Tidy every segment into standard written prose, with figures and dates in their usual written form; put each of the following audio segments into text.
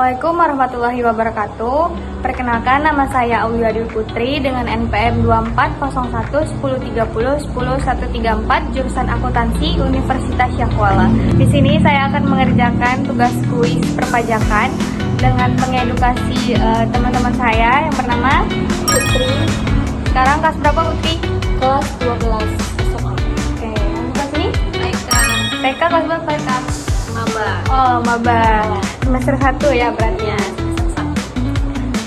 Assalamualaikum warahmatullahi wabarakatuh. Perkenalkan, nama saya Aulia Dwi Putri dengan NPM 240110301034 jurusan akuntansi Universitas Syahkuala. Di sini saya akan mengerjakan tugas kuis perpajakan dengan mengedukasi teman-teman saya yang bernama Putri. Sekarang kelas berapa, Putri? Kelas 12 SMA. Oke, yang kelas ini? TK kelas berapa, TK? Maba. Oh, maba. Semester 1 ya berarti ya.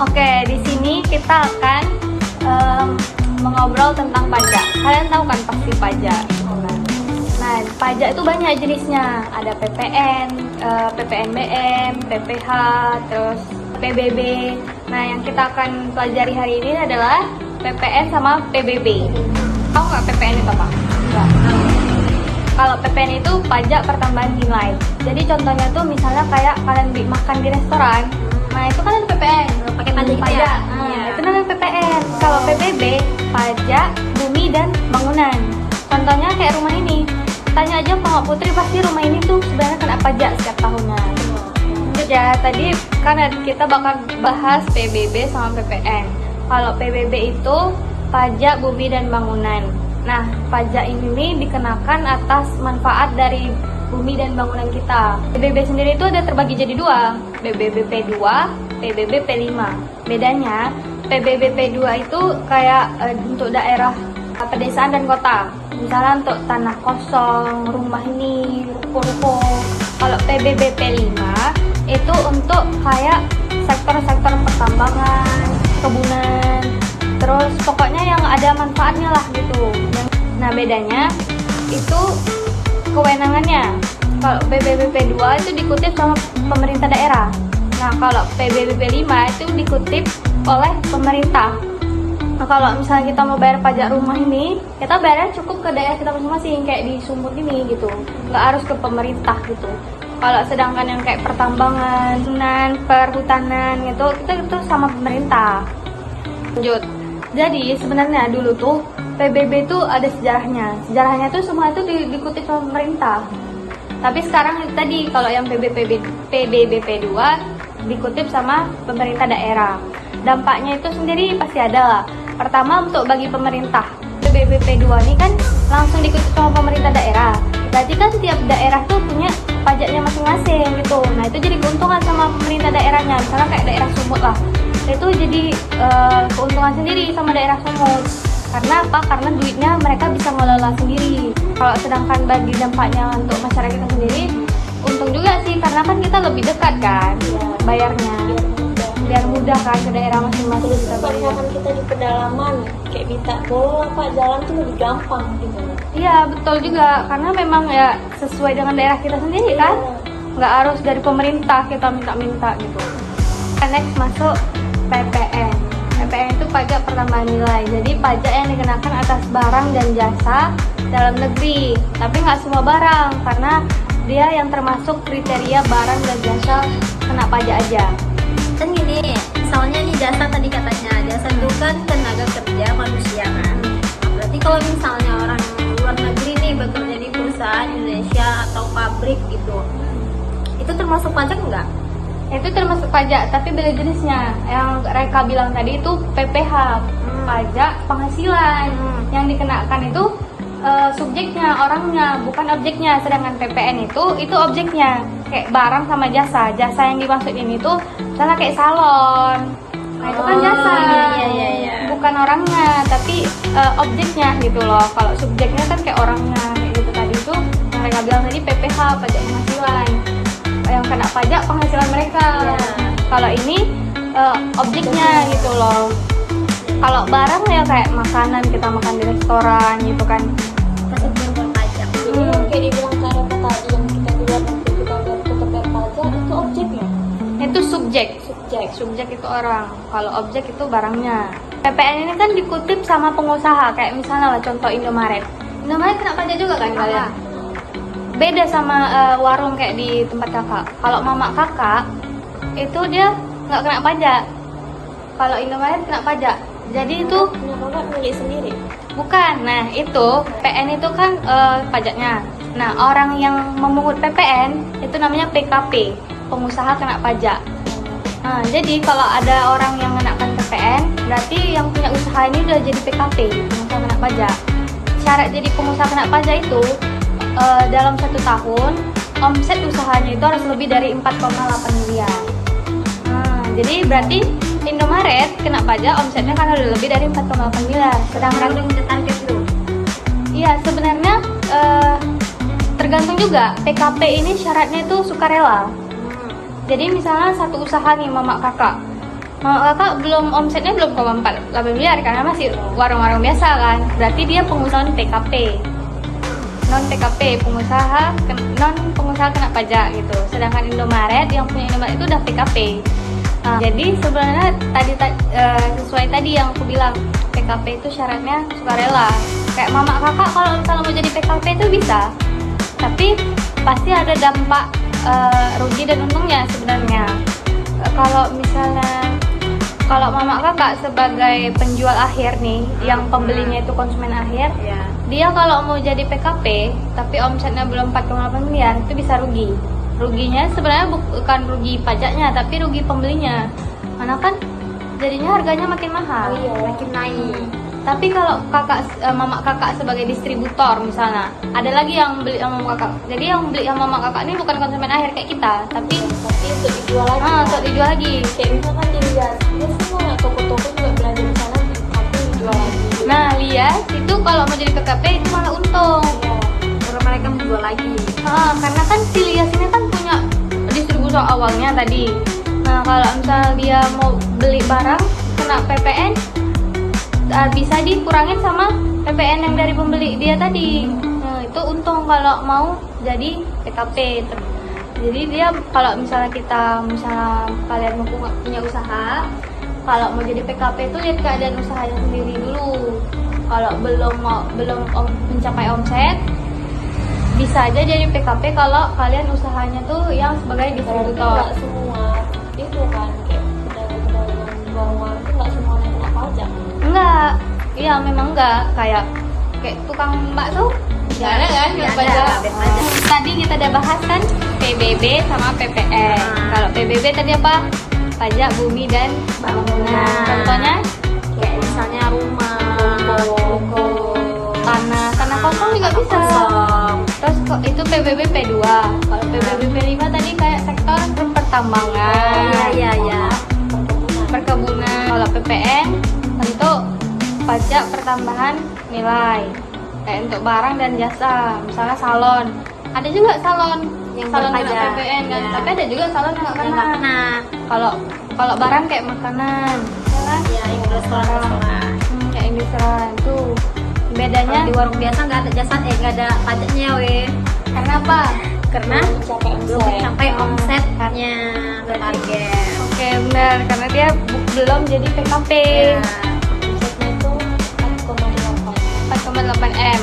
Oke, di sini kita akan mengobrol tentang pajak. Kalian tahu kan pasti pajak. Nah, pajak itu banyak jenisnya. Ada PPN, PPNBM, PPH, terus PBB. Nah, yang kita akan pelajari hari ini adalah PPN sama PBB. Tahu nggak PPN itu apa? Enggak. Kalau PPN itu pajak pertambahan nilai. Jadi contohnya tuh misalnya kayak kalian makan di restoran, nah itu kan ada PPN, Pakai pajak gitu pajak. ya? Nah, Iya. itu namanya PPN. Kalau PBB, pajak bumi dan bangunan. Contohnya kayak rumah ini. Tanya aja sama Putri, pasti rumah ini tuh sebenarnya kena pajak setiap tahunnya. Lanjut ya, tadi kan kita bakal bahas PBB sama PPN. Kalau PBB itu pajak bumi dan bangunan. Nah, pajak ini dikenakan atas manfaat dari bumi dan bangunan kita. PBB sendiri itu ada terbagi jadi dua, PBB P2, PBB P5. Bedanya, PBB P2 itu kayak untuk daerah pedesaan dan kota. Misalnya untuk tanah kosong, rumah ini, ruko-ruko. Kalau PBB P5 itu untuk kayak sektor-sektor pertambangan, kebunan, terus pokoknya yang ada manfaatnya lah gitu. Nah, bedanya itu kewenangannya. Kalau PBB P2 itu dikutip sama pemerintah daerah. Nah, kalau PBB P5 itu dikutip oleh pemerintah. Nah, kalau misalnya kita mau bayar pajak rumah ini, kita bayarnya cukup ke daerah kita masing-masing, kayak di Sumut ini gitu. Nggak harus ke pemerintah gitu. Kalau sedangkan yang kayak pertambangan, perhutanan gitu, itu sama pemerintah. Lanjut. Jadi sebenarnya dulu tuh PBB itu ada sejarahnya. Sejarahnya tuh semua itu dikutip sama pemerintah. Tapi sekarang tadi kalau yang PBB P2 dikutip sama pemerintah daerah. Dampaknya itu sendiri pasti ada lah. Pertama, untuk bagi pemerintah, PBB P2 ini kan langsung dikutip sama pemerintah daerah. Berarti kan tiap daerah tuh punya pajaknya masing-masing gitu. Nah, itu jadi keuntungan sama pemerintah daerahnya. Misalnya kayak daerah Sumut lah, itu jadi keuntungan sendiri sama daerah Sumut. Karena apa? Karena duitnya mereka bisa ngelola sendiri. Kalau sedangkan bagi dampaknya untuk masyarakat kita sendiri, untung juga sih, karena kan kita lebih dekat kan bayarnya. Biar mudah kan ke daerah masing-masing kita bayar. Kan kita di pedalaman, kayak minta bola Pak, jalan tuh lebih gampang gitu. Iya, betul juga. Karena memang ya sesuai dengan daerah kita sendiri kan. Nggak harus dari pemerintah kita minta-minta gitu. Next masuk PPN. PPN itu pajak pertambahan nilai. Jadi pajak yang dikenakan atas barang dan jasa dalam negeri. Tapi nggak semua barang, karena dia yang termasuk kriteria barang dan jasa kena pajak aja. Kan gini, misalnya nih jasa tadi katanya, jasa itu kan tenaga kerja manusia kan. Berarti kalau misalnya orang luar negeri nih bekerja di perusahaan Indonesia atau pabrik gitu, itu termasuk pajak enggak? Itu termasuk pajak, tapi beda jenisnya. Yang Reka bilang tadi itu PPH, pajak penghasilan. Yang dikenakan itu subjeknya, orangnya, bukan objeknya. Sedangkan PPN itu objeknya, kayak barang sama jasa. Jasa yang dimaksud ini tuh misalnya kayak salon. Nah, itu kan jasa. Iya. Bukan orangnya, tapi objeknya gitu loh. Kalau subjeknya kan kayak orangnya, kayak gitu tadi itu yang Reka bilang tadi PPH, pajak penghasilan. Yang kena pajak penghasilan mereka. Kalau ini objeknya gitu loh. Kalau barang ya kayak makanan, kita makan di restoran gitu kan, Masih belum berpajak. Jadi kayak dibilang cara tadi yang kita bilang nanti kita tetap berpajak, itu objeknya. itu subjek itu orang, kalau objek itu barangnya. PPN ini kan dikutip sama pengusaha, kayak misalnya lah contoh Indomaret kena pajak juga kan kalian. Beda sama warung kayak di tempat kakak. Kalau mama kakak itu dia nggak kena pajak. Kalau Indomaret kena pajak. Jadi itu Punya kakak milik sendiri. bukan. Nah, itu PN itu kan pajaknya. Nah, orang yang memungut PPN itu namanya PKP, pengusaha kena pajak. Nah, jadi kalau ada orang yang mengenakan PPN, berarti yang punya usaha ini udah jadi PKP, pengusaha kena pajak. Syarat jadi pengusaha kena pajak itu dalam 1 tahun omset usahanya itu harus lebih dari 4,8 miliar. Nah, jadi berarti Indomaret kena pajak omsetnya kan udah lebih dari 4,8 miliar. Sedangkan udah punya target tuh. iya sebenarnya tergantung juga. PKP ini syaratnya itu sukarela. Jadi misalnya satu usaha nih mama kakak belum omsetnya belum 4,8 miliar karena masih warung-warung biasa kan. Berarti dia pengusaha PKP. Non PKP, non pengusaha kena pajak gitu. Sedangkan Indomaret yang punya Indomaret itu udah PKP. Nah, jadi sebenarnya sesuai tadi yang aku bilang, PKP itu syaratnya sukarela. Kayak mama kakak kalau misalnya mau jadi PKP itu bisa. Tapi pasti ada dampak rugi dan untungnya sebenarnya. Kalau mama kakak sebagai penjual akhir nih, yang pembelinya itu konsumen akhir, Ya. dia kalau mau jadi PKP tapi omsetnya belum 4,8 miliar itu bisa rugi. Ruginya sebenarnya bukan rugi pajaknya tapi rugi pembelinya. Karena kan jadinya harganya makin mahal. Makin naik. Tapi kalau mama kakak sebagai distributor misalnya, ada lagi yang beli sama mama kakak. Jadi yang beli sama mama kakak ini bukan konsumen akhir kayak kita, tapi untuk dijual lagi. untuk dijual lagi. Kayak misalkan dilihat, ya semua toko-toko juga belanja di sana, tapi dijual lagi. Nah, lihat itu kalau mau jadi PKP itu malah untung. Karena mereka menjual lagi. Karena kan si Lias ini kan punya distributor awalnya tadi. Nah, kalau misalnya dia mau beli barang kena PPN, bisa dikurangin sama PPN yang dari pembeli dia tadi. Nah, itu untung kalau mau jadi PKP. Jadi dia kalau misalnya kalian mau punya usaha, kalau mau jadi PKP itu lihat keadaan usahanya sendiri dulu. Kalau belum mencapai omset, bisa aja jadi PKP kalau kalian usahanya tuh yang sebagai distributor. Nggak semua itu kan kayak pedagang-pedagang bawah itu nggak semuanya kena pajak. Enggak, iya memang enggak. Kayak tukang bakso nggak ada kan Nggak nggak ada, pajak. nggak pajak. Tadi kita udah bahas kan PBB sama PPN. Kalau PBB tadi apa? Pajak bumi dan bangunan. Contohnya Kayak misalnya rumah, toko, tanah kosong juga bisa. Terus itu PBB P2. Kalau PBB P5 tadi kayak sektor pertambangan, Iya. perkebunan. Kalau PPN untuk pajak pertambahan nilai. Kayak untuk barang dan jasa, misalnya salon. Ada juga salon Yang salon kena berpajak. PPN kan, Ya. tapi ada juga salon yang nggak Yang nggak kena. kena. Kalau barang kayak makanan, ya kan? Ya, yang restoran. Kayak yang di restoran tuh bedanya Kalau di warung biasa nggak ada jasa, nggak ada pajaknya, weh. karena apa? Karena belum mencapai omsetnya ke target. Oke benar, karena dia belum jadi PKP. Omsetnya itu 4,8 M.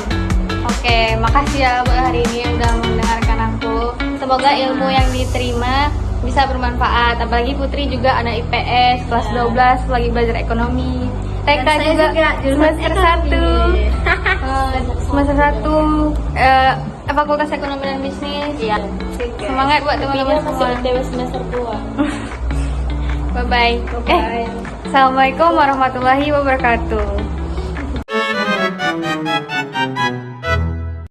Oke, makasih ya buat hari ini yang udah mendengarkan aku. Semoga ilmu yang diterima bisa bermanfaat. Apalagi Putri juga anak IPS kelas 12 lagi belajar ekonomi. TK Dan saya juga semester 1. Semester 1 Fakultas Ekonomi dan Bisnis. Iya. Semangat buat teman-teman semua. Dewa semester 2. Bye bye. Assalamualaikum warahmatullahi wabarakatuh.